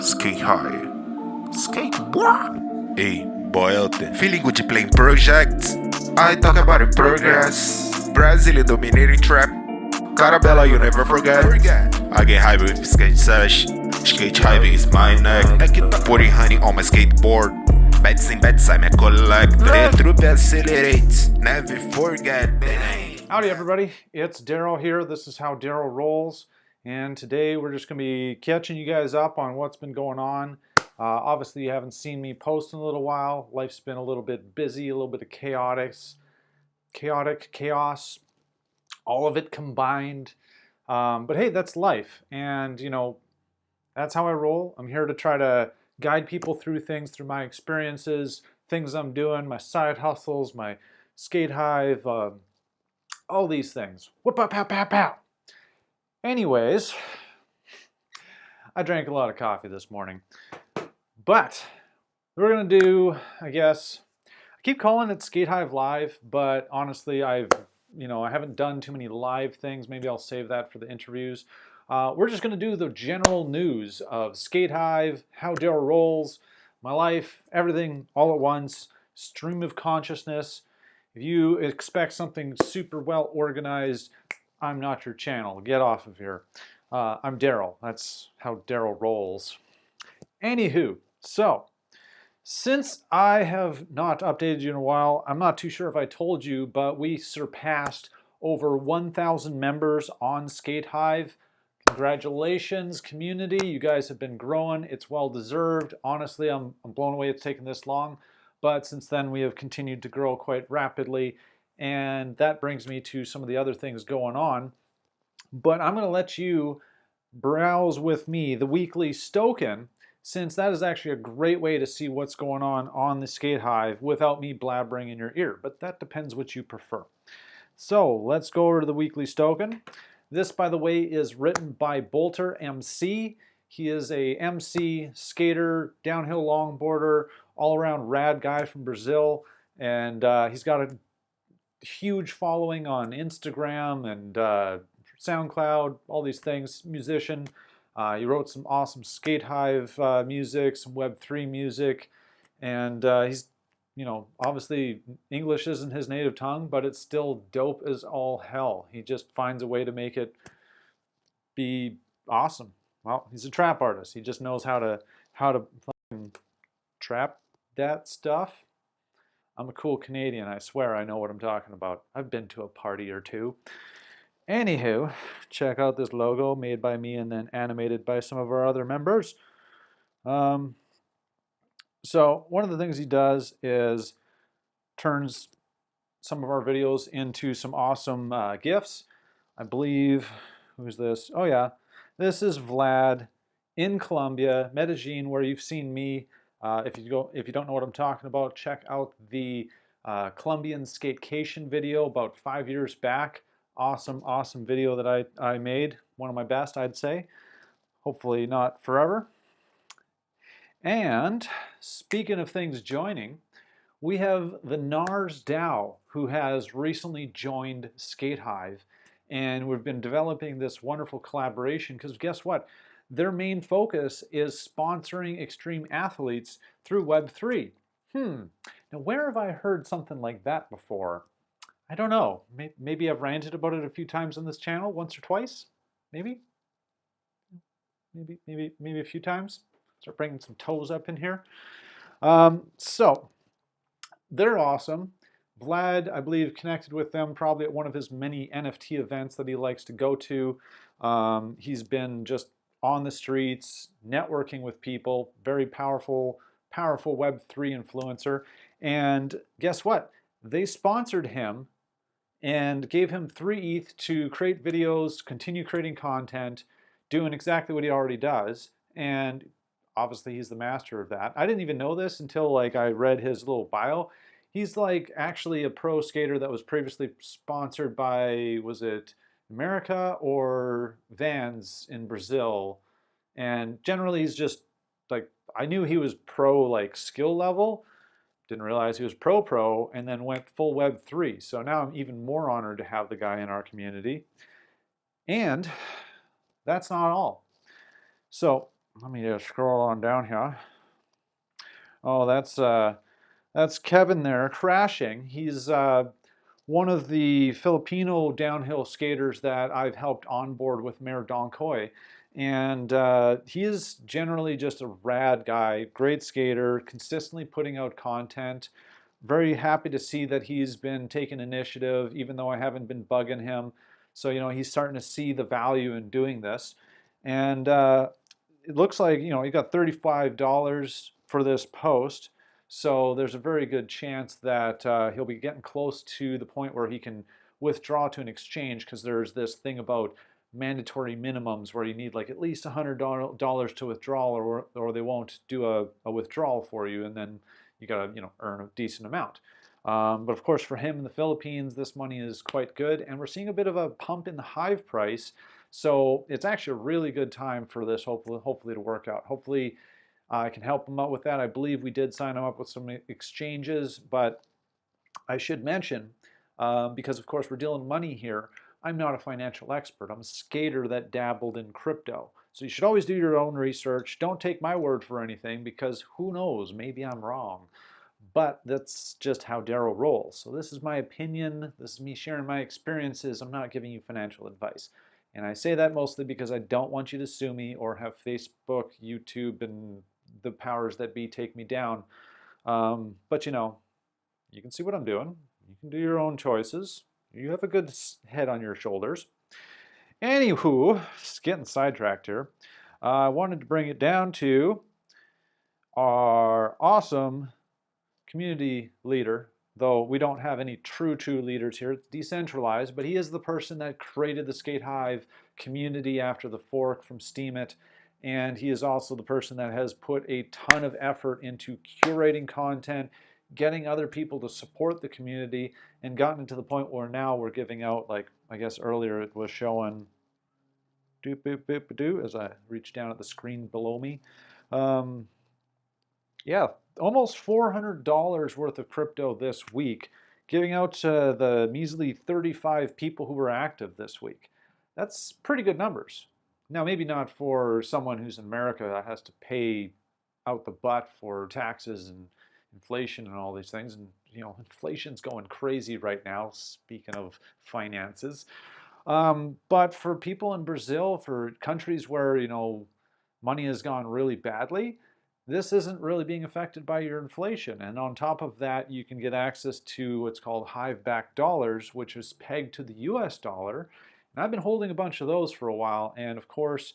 SkateHive. Skate what? Hey, boy out there. Feeling good to playing projects? I talk about the progress. Brazilian dominating trap. Carabella, you never forget. I get Hive with skate sesh. SkateHive is my neck. Putting honey on my skateboard. Bets in bets, I'm a collector. Retro accelerates. Never forget. Howdy everybody, it's Daryl here. This is how Daryl rolls, and today we're just going to be catching you guys up on what's been going on. Obviously you haven't seen me post in a little while. Life's been a little bit busy, a little bit of chaos, all of it combined. But hey, that's life, and you know, that's how I roll. I'm here to try to guide people through things, through my experiences, things I'm doing, my side hustles, my SkateHive, all these things. Whoop, pow, pow, pow, pow. Anyways, I drank a lot of coffee this morning. But we're going to do, I guess, I keep calling it SkateHive Live, but honestly, I haven't done too many live things. Maybe I'll save that for the interviews. We're just going to do the general news of SkateHive, how Daryl rolls, my life, everything all at once, stream of consciousness. If you expect something super well organized, I'm not your channel. Get off of here. I'm Daryl. That's how Daryl rolls. Anywho, so since I have not updated you in a while, I'm not too sure if I told you, but we surpassed over 1,000 members on SkateHive. Congratulations, community. You guys have been growing. It's well deserved. Honestly, I'm blown away it's taken this long. But since then, we have continued to grow quite rapidly, and that brings me to some of the other things going on. But I'm going to let you browse with me the Weekly Stoken, since that is actually a great way to see what's going on the SkateHive without me blabbering in your ear. But that depends what you prefer. So let's go over to the Weekly Stoken. This, by the way, is written by Bolter MC. He is a MC, skater, downhill longboarder, all-around rad guy from Brazil, and he's got a huge following on Instagram and SoundCloud, all these things, musician. He wrote some awesome SkateHive music, some Web3 music, and he's, obviously English isn't his native tongue, but it's still dope as all hell. He just finds a way to make it be awesome. Well, he's a trap artist. He just knows how to fucking trap that stuff. I'm a cool Canadian. I swear I know what I'm talking about. I've been to a party or two. Anywho, check out this logo made by me and then animated by some of our other members. So one of the things he does is turns some of our videos into some awesome GIFs. I believe, who's this? Oh yeah. This is Vlad in Colombia, Medellin, where you've seen me. If you don't know what I'm talking about, check out the Colombian Skatecation video about 5 years back. Awesome, awesome video that I made. One of my best, I'd say. Hopefully not forever. And speaking of things joining, we have the Nars DAO, who has recently joined SkateHive. And we've been developing this wonderful collaboration because guess what? Their main focus is sponsoring extreme athletes through Web3. Now, where have I heard something like that before? I don't know. Maybe I've ranted about it a few times on this channel, once or twice. Maybe a few times. Start bringing some toes up in here. So they're awesome. Vlad, I believe, connected with them probably at one of his many NFT events that he likes to go to. He's been just on the streets, networking with people, very powerful Web3 influencer. And guess what? They sponsored him and gave him 3 ETH to create videos, continue creating content, doing exactly what he already does. And obviously he's the master of that. I didn't even know this until I read his little bio. He's actually a pro skater that was previously sponsored by, was it America or Vans in Brazil? And generally he's just I knew he was pro skill level, didn't realize he was pro, and then went full Web3. So now I'm even more honored to have the guy in our community. And that's not all. So let me just scroll on down here. Oh, that's Kevin there crashing. He's one of the Filipino downhill skaters that I've helped onboard with Mayor Donkoy. And he is generally just a rad guy, great skater, consistently putting out content. Very happy to see that he's been taking initiative, even though I haven't been bugging him. So, he's starting to see the value in doing this. And it looks like, he got $35 for this post. So there's a very good chance that he'll be getting close to the point where he can withdraw to an exchange, because there's this thing about mandatory minimums where you need like at least $100 to withdraw, or they won't do a withdrawal for you, and then you got to earn a decent amount. But of course, for him in the Philippines, this money is quite good, and we're seeing a bit of a pump in the Hive price. So it's actually a really good time for this, hopefully to work out. Hopefully I can help him out with that. I believe we did sign him up with some exchanges, but I should mention, because of course we're dealing money here, I'm not a financial expert. I'm a skater that dabbled in crypto. So you should always do your own research. Don't take my word for anything, because who knows, maybe I'm wrong. But that's just how Daryl rolls. So this is my opinion. This is me sharing my experiences. I'm not giving you financial advice. And I say that mostly because I don't want you to sue me or have Facebook, YouTube, and the powers that be take me down. But you can see what I'm doing. You can do your own choices. You have a good head on your shoulders. Anywho, just getting sidetracked here. I wanted to bring it down to our awesome community leader, though we don't have any true leaders here. It's decentralized, but he is the person that created the SkateHive community after the fork from Steemit, and he is also the person that has put a ton of effort into curating content, getting other people to support the community, and gotten to the point where now we're giving out, like I guess earlier it was showing doop boop boop doo as I reach down at the screen below me. Yeah, almost $400 worth of crypto this week, giving out to the measly 35 people who were active this week. That's pretty good numbers. Now, maybe not for someone who's in America that has to pay out the butt for taxes and inflation and all these things. And, inflation's going crazy right now, speaking of finances. But for people in Brazil, for countries where, money has gone really badly, this isn't really being affected by your inflation. And on top of that, you can get access to what's called Hive-backed dollars, which is pegged to the US dollar. And I've been holding a bunch of those for a while. And of course,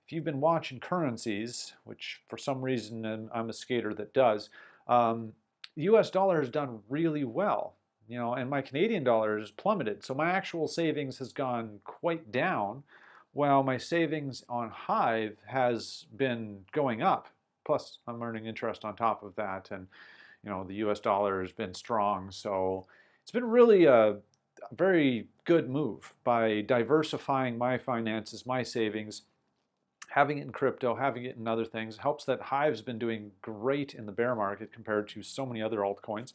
if you've been watching currencies, which for some reason I'm a skater that does, the US dollar has done really well, and my Canadian dollar has plummeted. So my actual savings has gone quite down, while my savings on Hive has been going up. Plus, I'm earning interest on top of that, and the U.S. dollar has been strong, so it's been really a very good move by diversifying my finances, my savings, having it in crypto, having it in other things. It helps that Hive's been doing great in the bear market compared to so many other altcoins,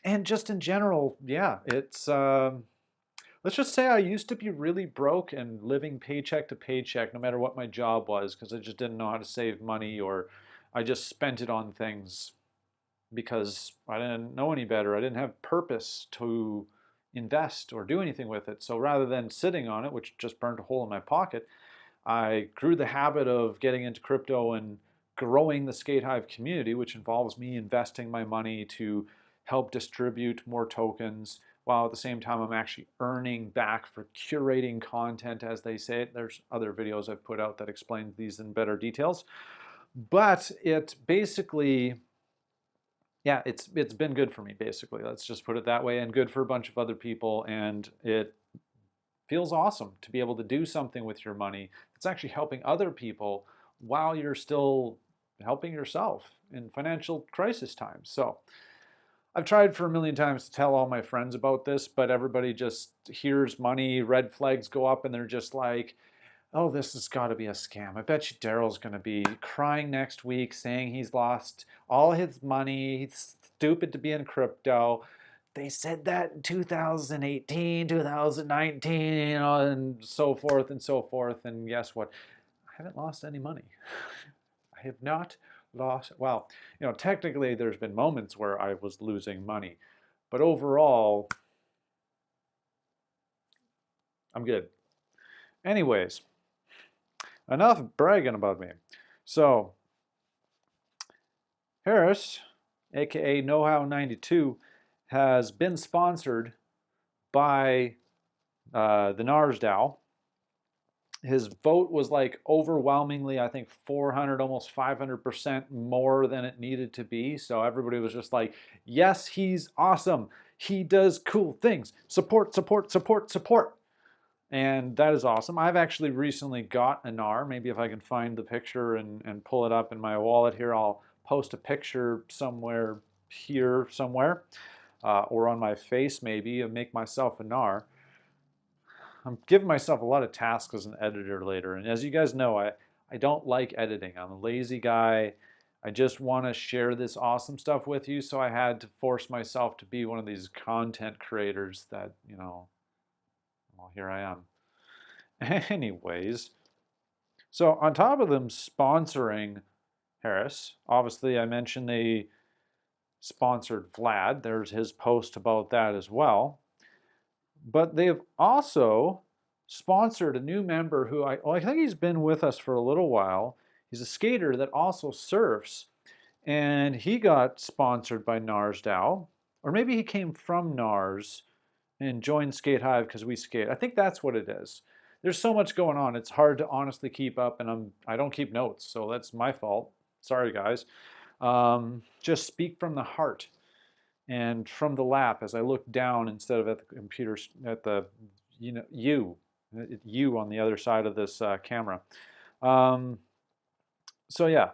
and just in general, yeah, it's. Let's just say I used to be really broke and living paycheck to paycheck no matter what my job was, because I just didn't know how to save money, or I just spent it on things because I didn't know any better. I didn't have purpose to invest or do anything with it. So rather than sitting on it, which just burned a hole in my pocket, I grew the habit of getting into crypto and growing the SkateHive community, which involves me investing my money to help distribute more tokens, while at the same time I'm actually earning back for curating content, as they say it. There's other videos I've put out that explain these in better details. But it basically, yeah, it's been good for me, basically. Let's just put it that way, and good for a bunch of other people. And it feels awesome to be able to do something with your money that's actually helping other people while you're still helping yourself in financial crisis times. So I've tried for a million times to tell all my friends about this, but everybody just hears money, red flags go up, and they're just like, oh, this has got to be a scam. I bet you Daryl's going to be crying next week saying he's lost all his money. He's stupid to be in crypto. they said that in 2018, 2019, and so forth and so forth. And guess what? I haven't lost any money. I have not lost, well, technically there's been moments where I was losing money, but overall, I'm good. Anyways, enough bragging about me. So, Harris, aka KnowHow92, has been sponsored by the NARSDAO. His vote was like overwhelmingly, I think 400, almost 500% more than it needed to be. So everybody was just like, yes, he's awesome. He does cool things. Support, support, support, support. And that is awesome. I've actually recently got a NAR. Maybe if I can find the picture and pull it up in my wallet here, I'll post a picture somewhere here somewhere, or on my face maybe, and make myself a NAR. I'm giving myself a lot of tasks as an editor later. And as you guys know, I don't like editing. I'm a lazy guy. I just want to share this awesome stuff with you. So I had to force myself to be one of these content creators that, well, here I am. Anyways, so on top of them sponsoring Harris, obviously I mentioned they sponsored Vlad. There's his post about that as well. But they have also sponsored a new member who I think he's been with us for a little while. He's a skater that also surfs, and he got sponsored by NARSDAO, or maybe he came from NARS and joined SkateHive because we skate. I think that's what it is. There's so much going on. It's hard to honestly keep up, and I don't keep notes, so that's my fault. Sorry, guys. Just speak from the heart and from the lap as I look down instead of at the computer, at the, you on the other side of this camera. So yeah,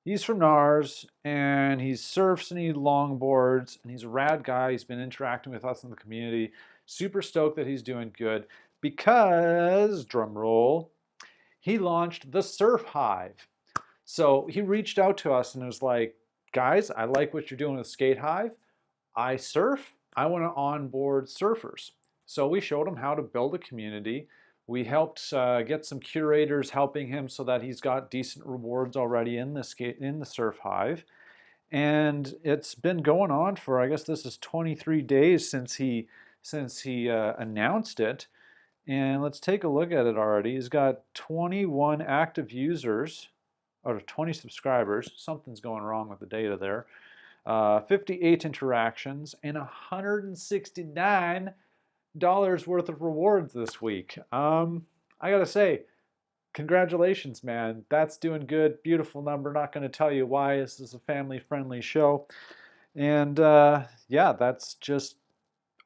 he's from NARS, and he surfs and he longboards, and he's a rad guy. He's been interacting with us in the community. Super stoked that he's doing good because, drum roll, he launched the SurfHive. So he reached out to us and was like, guys, I like what you're doing with SkateHive. I surf. I want to onboard surfers. So we showed him how to build a community. We helped get some curators helping him so that he's got decent rewards already in the SurfHive. And it's been going on for, I guess this is 23 days since he announced it. And let's take a look at it already. He's got 21 active users, or 20 subscribers. Something's going wrong with the data there. 58 interactions and $169 worth of rewards this week. I gotta say, congratulations, man. That's doing good. Beautiful number. Not going to tell you why. This is a family-friendly show. And yeah, that's just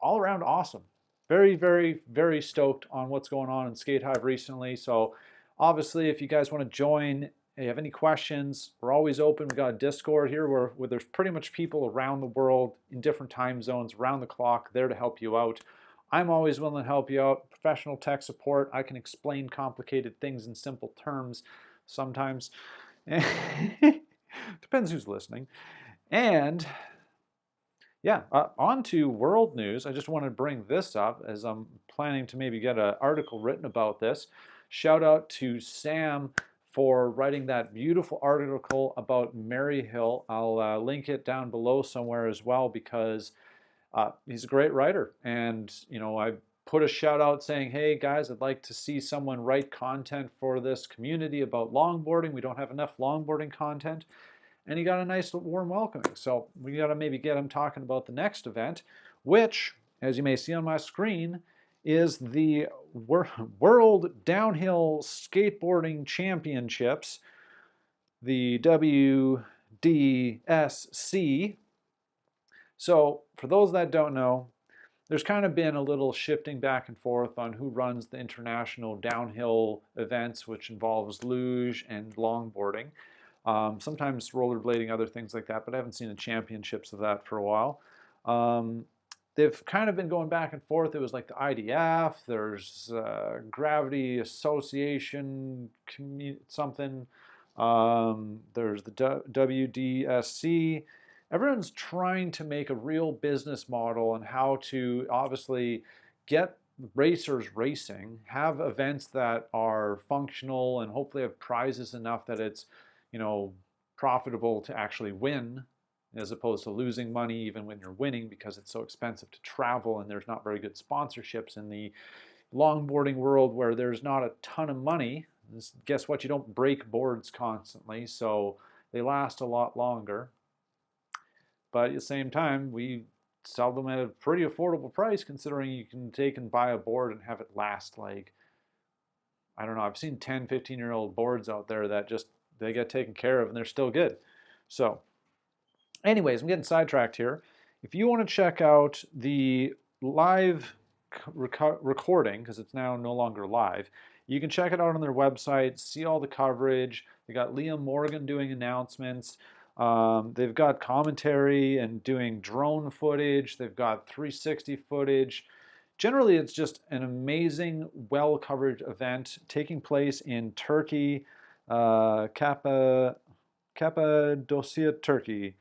all around awesome. Very, very, very stoked on what's going on in SkateHive recently. So obviously, if you guys want to join, if you have any questions, we're always open. We got a Discord here where there's pretty much people around the world in different time zones, around the clock, there to help you out. I'm always willing to help you out. Professional tech support. I can explain complicated things in simple terms sometimes. Depends who's listening. And yeah, on to world news. I just want to bring this up as I'm planning to maybe get an article written about this. Shout out to Sam for writing that beautiful article about Maryhill. I'll link it down below somewhere as well because he's a great writer. And, I put a shout out saying, hey guys, I'd like to see someone write content for this community about longboarding. We don't have enough longboarding content. And he got a nice warm welcoming. So we got to maybe get him talking about the next event, which, as you may see on my screen, is the World Downhill Skateboarding Championships, the WDSC. So for those that don't know, there's kind of been a little shifting back and forth on who runs the international downhill events, which involves luge and longboarding. Sometimes rollerblading, other things like that, but I haven't seen the championships of that for a while. They've kind of been going back and forth. It was like the IDF, there's Gravity Association, something. There's the WDSC, everyone's trying to make a real business model on how to obviously get racers racing, have events that are functional, and hopefully have prizes enough that it's, you know, profitable to actually win, as opposed to losing money even when you're winning because it's so expensive to travel and there's not very good sponsorships in the longboarding world where there's not a ton of money. Guess what? You don't break boards constantly, so they last a lot longer. But at the same time, we sell them at a pretty affordable price considering you can take and buy a board and have it last like, I don't know, I've seen 10, 15-year-old boards out there that just, they get taken care of and they're still good. So anyways, I'm getting sidetracked here. If you want to check out the live recording, because it's now no longer live, you can check it out on their website, see all the coverage. They got Liam Morgan doing announcements. They've got commentary and doing drone footage. They've got 360 footage. Generally, it's just an amazing, well-covered event taking place in Turkey, Cappadocia, Turkey.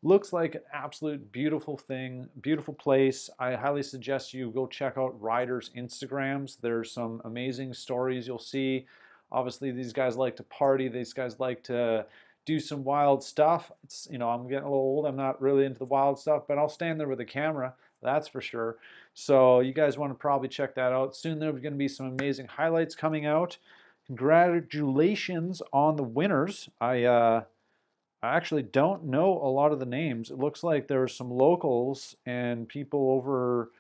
Looks like an absolute beautiful thing, beautiful place. I highly suggest you go check out riders' Instagrams. There's some amazing stories you'll see. Obviously, these guys like to party. These guys like to do some wild stuff. It's, you know, I'm getting a little old. I'm not really into the wild stuff, but I'll stand there with a camera, that's for sure. So you guys want to probably check that out. Soon there's going to be some amazing highlights coming out. Congratulations on the winners. I actually don't know a lot of the names. It looks like there were some locals and people over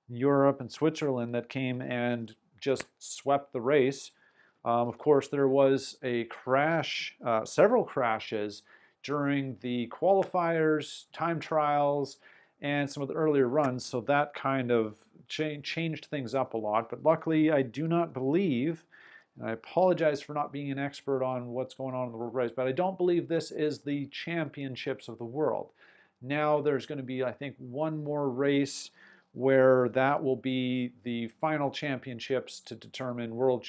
Europe and Switzerland that came and just swept the race. Of course, there was a crash, several crashes during the qualifiers, time trials, and some of the earlier runs, so that kind of changed things up a lot. But luckily, I do not believe, and I apologize for not being an expert on what's going on in the world race, but I don't believe this is the championships of the world. Now there's going to be, I think, one more race where that will be the final championships to determine world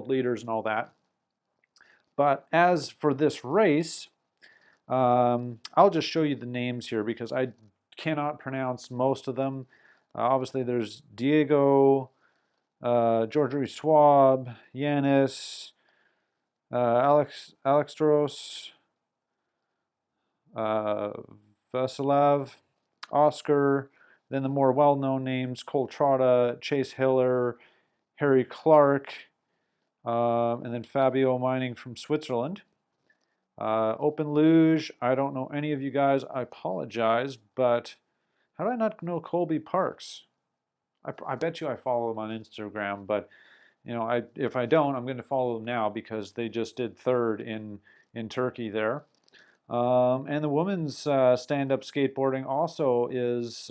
leaders and all that. But as for this race, I'll just show you the names here because I cannot pronounce most of them. Obviously, there's Diego, George Schwab, Yanis, Alexandros, Vasilev, Oscar, then the more well-known names, Cole Trotta, Chase Hiller, Harry Clark, and then Fabio Mining from Switzerland. Open Luge, I don't know any of you guys, I apologize, but how do I not know Colby Parks? I bet you I follow them on Instagram, but you know, if I don't, I'm going to follow them now because they just did third in Turkey there. And the women's stand-up skateboarding also is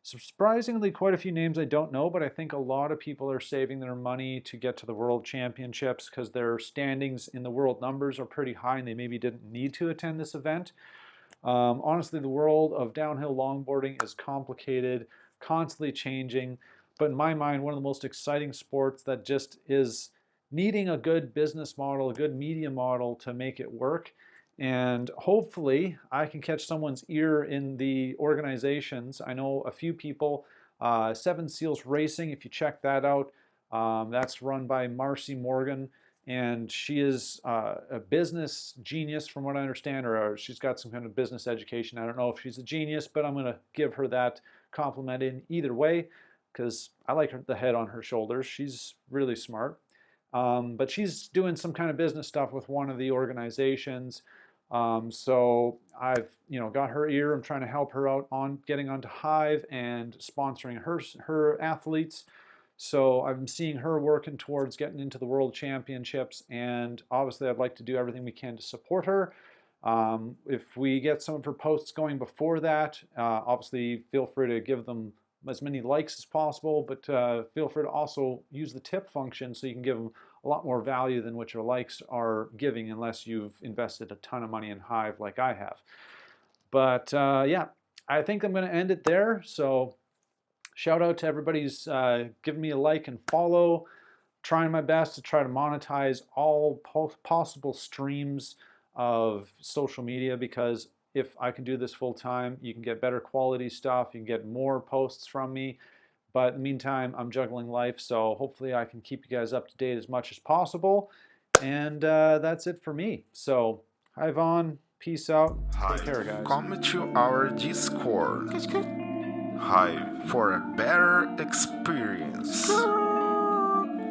surprisingly quite a few names I don't know, but I think a lot of people are saving their money to get to the World Championships because their standings in the world numbers are pretty high and they maybe didn't need to attend this event. Honestly, the world of downhill longboarding is complicated, constantly changing, but in my mind, one of the most exciting sports that just is needing a good business model, a good media model to make it work. And hopefully I can catch someone's ear in the organizations. I know a few people, Seven Seals Racing, if you check that out, that's run by Marcy Morgan. And she is a business genius from what I understand, or she's got some kind of business education. I don't know if she's a genius, but I'm going to give her that compliment in either way because I like the head on her shoulders. She's really smart. But she's doing some kind of business stuff with one of the organizations. So I've got her ear. I'm trying to help her out on getting onto Hive and sponsoring her athletes. So I'm seeing her working towards getting into the World Championships, and obviously I'd like to do everything we can to support her. If we get some of her posts going before that, obviously feel free to give them as many likes as possible, but feel free to also use the tip function so you can give them a lot more value than what your likes are giving unless you've invested a ton of money in Hive like I have. But yeah, I think I'm going to end it there. So shout out to everybody who's giving me a like and follow. Trying my best to try to monetize all possible streams of social media because if I can do this full time. You can get better quality stuff. You can get more posts from me. But in the meantime, I'm juggling life, so hopefully I can keep you guys up to date as much as possible. And that's it for me. So, Hive on, peace out, take care, guys. Come to our Discord. Hive for a better experience.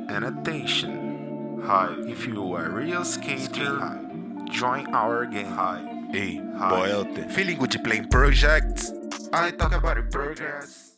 And attention, Hive, if you are a real skater, join our game. Hive. Ei, boy, feeling good de playing projects? I talk about it progress.